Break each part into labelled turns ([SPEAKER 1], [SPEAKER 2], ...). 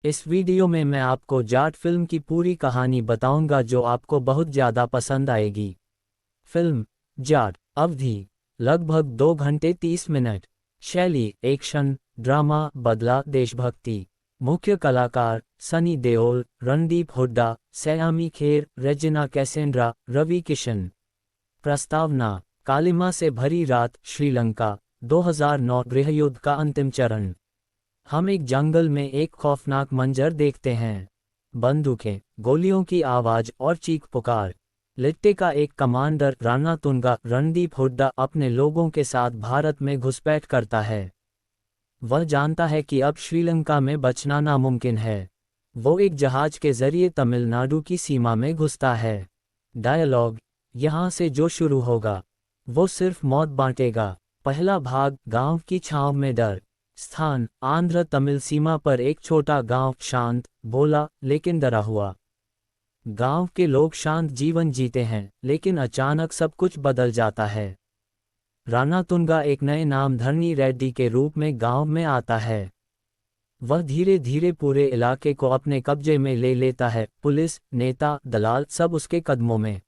[SPEAKER 1] इस वीडियो में मैं आपको जाट फिल्म की पूरी कहानी बताऊंगा जो आपको बहुत ज़्यादा पसंद आएगी। फिल्म जाट अवधि लगभग 2 घंटे 30 मिनट। शैली एक्शन ड्रामा बदला देशभक्ति। मुख्य कलाकार सनी देओल, रणदीप हुड्डा, सयामी खेर, रेजिना कैसेंड्रा, रवि किशन। प्रस्तावना कालिमा से भरी रात श्रीलंका 2009 गृहयुद्ध का अंतिम चरण। हम एक जंगल में एक खौफनाक मंजर देखते हैं। बंदूकें, गोलियों की आवाज और चीख पुकार। लिट्टे का एक कमांडर रानातुंगा रणदीप हुड्डा अपने लोगों के साथ भारत में घुसपैठ करता है। वह जानता है कि अब श्रीलंका में बचना नामुमकिन है। वो एक जहाज के जरिए तमिलनाडु की सीमा में घुसता है। डायलॉग यहाँ से जो शुरू होगा वो सिर्फ मौत बांटेगा। पहला भाग गांव की छांव में डर। स्थान आंध्र तमिल सीमा पर एक छोटा गांव, शांत, भोला लेकिन डरा हुआ। गांव के लोग शांत जीवन जीते हैं, लेकिन अचानक सब कुछ बदल जाता है। रानातुंगा एक नए नाम धरनी रेड्डी के रूप में गांव में आता है। वह धीरे धीरे पूरे इलाके को अपने कब्जे में ले लेता है। पुलिस, नेता, दलाल सब उसके कदमों में।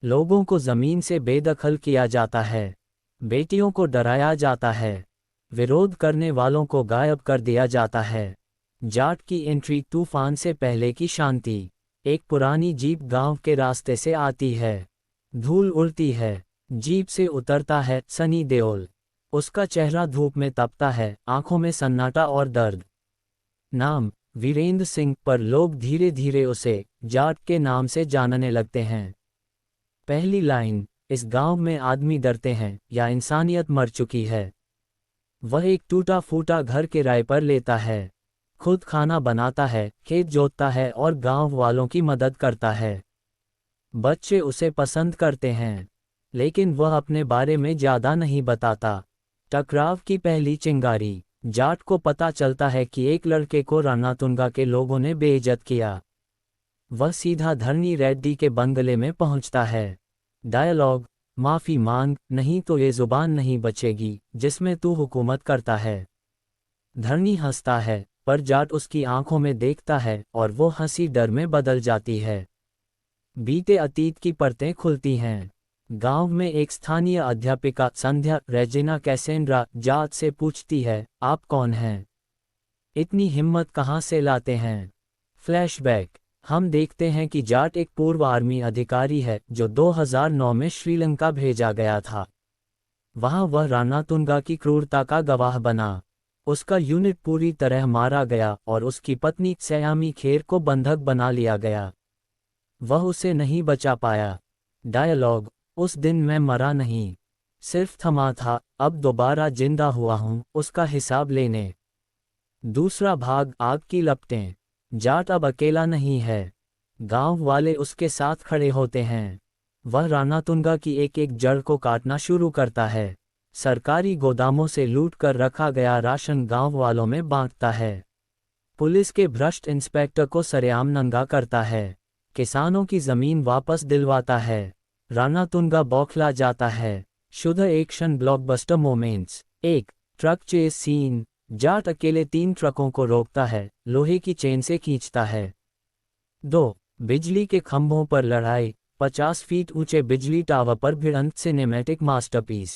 [SPEAKER 1] लोगों को जमीन से बेदखल किया जाता है। बेटियों को डराया जाता है। विरोध करने वालों को गायब कर दिया जाता है। जाट की एंट्री तूफान से पहले की शांति। एक पुरानी जीप गांव के रास्ते से आती है। धूल उड़ती है। जीप से उतरता है सनी देओल। उसका चेहरा धूप में तपता है, आंखों में सन्नाटा और दर्द। नाम वीरेंद्र सिंह, पर लोग धीरे धीरे उसे जाट के नाम से जानने लगते हैं। पहली लाइन, इस गांव में आदमी डरते हैं या इंसानियत मर चुकी है। वह एक टूटा फूटा घर किराए पर लेता है। खुद खाना बनाता है, खेत जोतता है और गांव वालों की मदद करता है। बच्चे उसे पसंद करते हैं, लेकिन वह अपने बारे में ज़्यादा नहीं बताता। टकराव की पहली चिंगारी। जाट को पता चलता है कि एक लड़के को रानातुंगा के लोगों ने बेइज्जत किया। वह सीधा धरनी रेड्डी के बंगले में पहुंचता है। डायलॉग माफ़ी मांग, नहीं तो ये जुबान नहीं बचेगी जिसमें तू हुकूमत करता है। धरनी हंसता है, पर जाट उसकी आंखों में देखता है और वो हंसी डर में बदल जाती है। बीते अतीत की परतें खुलती हैं। गांव में एक स्थानीय अध्यापिका संध्या रेजिना कैसेंड्रा जाट से पूछती है, आप कौन हैं? इतनी हिम्मत कहाँ से लाते हैं? फ्लैशबैक हम देखते हैं कि जाट एक पूर्व आर्मी अधिकारी है जो 2009 में श्रीलंका भेजा गया था। वहां वह रानातुंगा की क्रूरता का गवाह बना। उसका यूनिट पूरी तरह मारा गया और उसकी पत्नी सयामी खेर को बंधक बना लिया गया। वह उसे नहीं बचा पाया। डायलॉग उस दिन मैं मरा नहीं, सिर्फ थमा था, अब दोबारा जिंदा हुआ हूं उसका हिसाब लेने। दूसरा भाग आग की लपटें। जाट अब अकेला नहीं है। गांव वाले उसके साथ खड़े होते हैं। वह रानातुंगा की एक एक जड़ को काटना शुरू करता है। सरकारी गोदामों से लूट कर रखा गया राशन गांव वालों में बांटता है। पुलिस के भ्रष्ट इंस्पेक्टर को सरेआम नंगा करता है। किसानों की जमीन वापस दिलवाता है। रानातुंगा बौखला जाता है। शुद्ध action blockbuster moments. 1 truck chase scene. Jaat अकेले 3 ट्रकों को रोकता है, लोहे की चेन से खींचता है। 2 बिजली के खंभों पर लड़ाई। 50 फीट ऊंचे बिजली टावर पर भिड़ंत, cinematic masterpiece.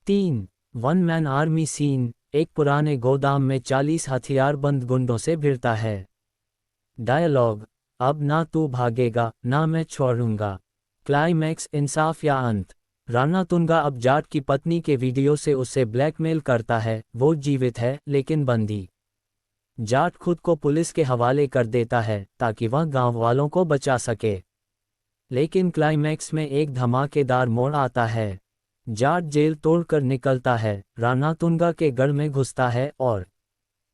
[SPEAKER 1] 3 one man army scene. एक पुराने गोदाम में 40 हथियारबंद गुंडों से भिड़ता है। डायलॉग अब ना तू भागेगा ना मैं छोड़ूंगा। क्लाइमैक्स इंसाफ या अंत। रानातुंगा अब जाट की पत्नी के वीडियो से उसे ब्लैकमेल करता है। वो जीवित है लेकिन बंदी। जाट खुद को पुलिस के हवाले कर देता है ताकि वह गांव वालों को बचा सके। लेकिन क्लाइमैक्स में एक धमाकेदार मोड़ आता है। जाट जेल तोड़कर निकलता है, रानातुंगा के गढ़ में घुसता है और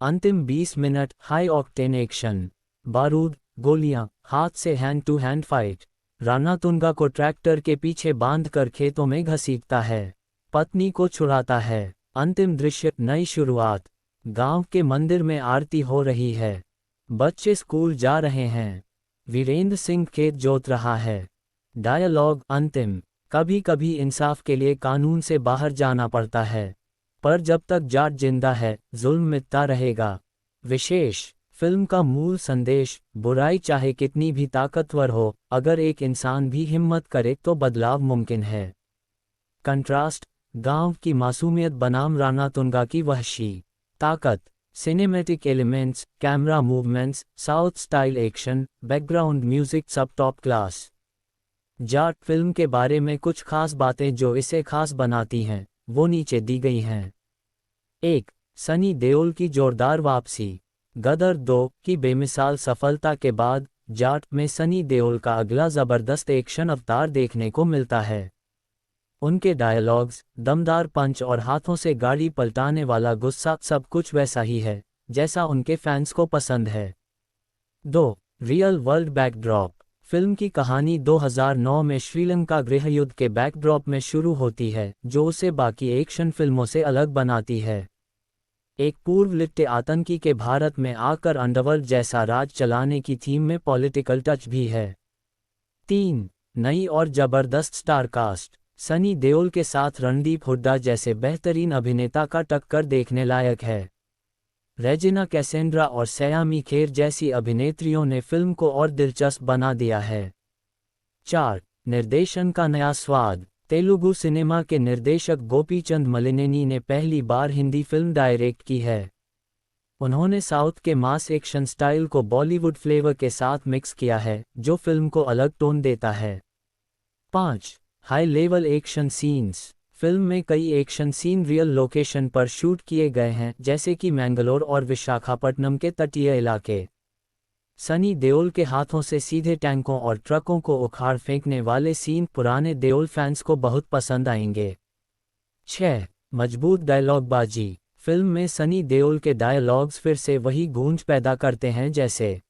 [SPEAKER 1] अंतिम 20 मिनट हाई ऑक्टेन एक्शन। बारूद, गोलियां, हाथ से hand to hand fight. Ranatunga को ट्रैक्टर के पीछे बांधकर खेतों में घसीटता है। पत्नी को छुड़ाता है। अंतिम दृश्य नई शुरुआत। गांव के मंदिर में आरती हो रही है। बच्चे स्कूल जा रहे हैं। वीरेंद्र सिंह खेत जोत रहा है। डायलॉग अंतिम कभी कभी इंसाफ के लिए कानून से बाहर जाना पड़ता है, पर जब तक जाट जिंदा है जुल्म मिटता रहेगा। विशेष फिल्म का मूल संदेश, बुराई चाहे कितनी भी ताकतवर हो, अगर एक इंसान भी हिम्मत करे तो बदलाव मुमकिन है। कंट्रास्ट, गांव की मासूमियत बनाम रणथंभोर की वहशी ताकत। Cinematic elements, camera movements, south style action, background music सब टॉप क्लास। जाट फिल्म के बारे में कुछ खास बातें जो इसे खास बनाती हैं, वो नीचे दी गई हैं। 1. सनी देओल की जोरदार वापसी। गदर 2 की बेमिसाल सफलता के बाद जाट में सनी देओल का अगला जबरदस्त एक्शन अवतार देखने को मिलता है। उनके डायलॉग्स, दमदार पंच और हाथों से गाड़ी पलटाने वाला गुस्सा, सब कुछ वैसा ही है जैसा उनके फैंस को पसंद है। 2. Real world backdrop. फिल्म की कहानी 2009 में श्रीलंका गृहयुद्ध के बैकड्रॉप में शुरू होती है, जो उसे बाकी एक्शन फिल्मों से अलग बनाती है। एक पूर्व लिट्टे आतंकी के भारत में आकर अंडरवर्ल्ड जैसा राज चलाने की थीम में पॉलिटिकल टच भी है। 3. नई और जबरदस्त स्टार कास्ट। सनी देओल के साथ रणदीप हुड्डा जैसे बेहतरीन अभिनेता का टक्कर देखने लायक है। रेजिना कैसेंड्रा और सयामी खेर जैसी अभिनेत्रियों ने फिल्म को और दिलचस्प बना दिया है। 4. निर्देशन का नया स्वाद। तेलुगु सिनेमा के निर्देशक गोपीचंद मलिनेनी ने पहली बार हिंदी फिल्म डायरेक्ट की है। उन्होंने साउथ के मास एक्शन स्टाइल को बॉलीवुड फ्लेवर के साथ मिक्स किया है, जो फिल्म को अलग टोन देता है। 5. High level action scenes. Film में कई एक्शन सीन रियल लोकेशन पर शूट किए गए हैं, जैसे कि मैंगलोर और विशाखापट्टनम के तटीय इलाके। सनी देओल के हाथों से सीधे टैंकों और ट्रकों को उखाड़ फेंकने वाले सीन पुराने देओल फैंस को बहुत पसंद आएंगे। 6. मजबूत डायलॉगबाजी। फिल्म में सनी देओल के डायलॉग्स फिर से वही गूंज पैदा करते हैं जैसे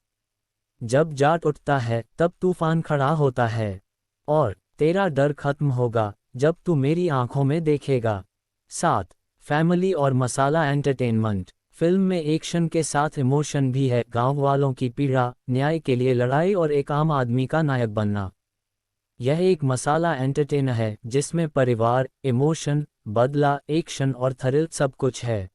[SPEAKER 1] जब जाट उठता है तब तूफान खड़ा होता है, और तेरा डर खत्म होगा जब तू मेरी आंखों में देखेगा। 7. फैमिली और मसाला एंटरटेनमेंट। फिल्म में एक्शन के साथ इमोशन भी है, गांव वालों की पीड़ा, न्याय के लिए लड़ाई और एक आम आदमी का नायक बनना। यह एक मसाला एंटरटेनर है जिसमें परिवार, इमोशन, बदला, एक्शन और थ्रिल सब कुछ है।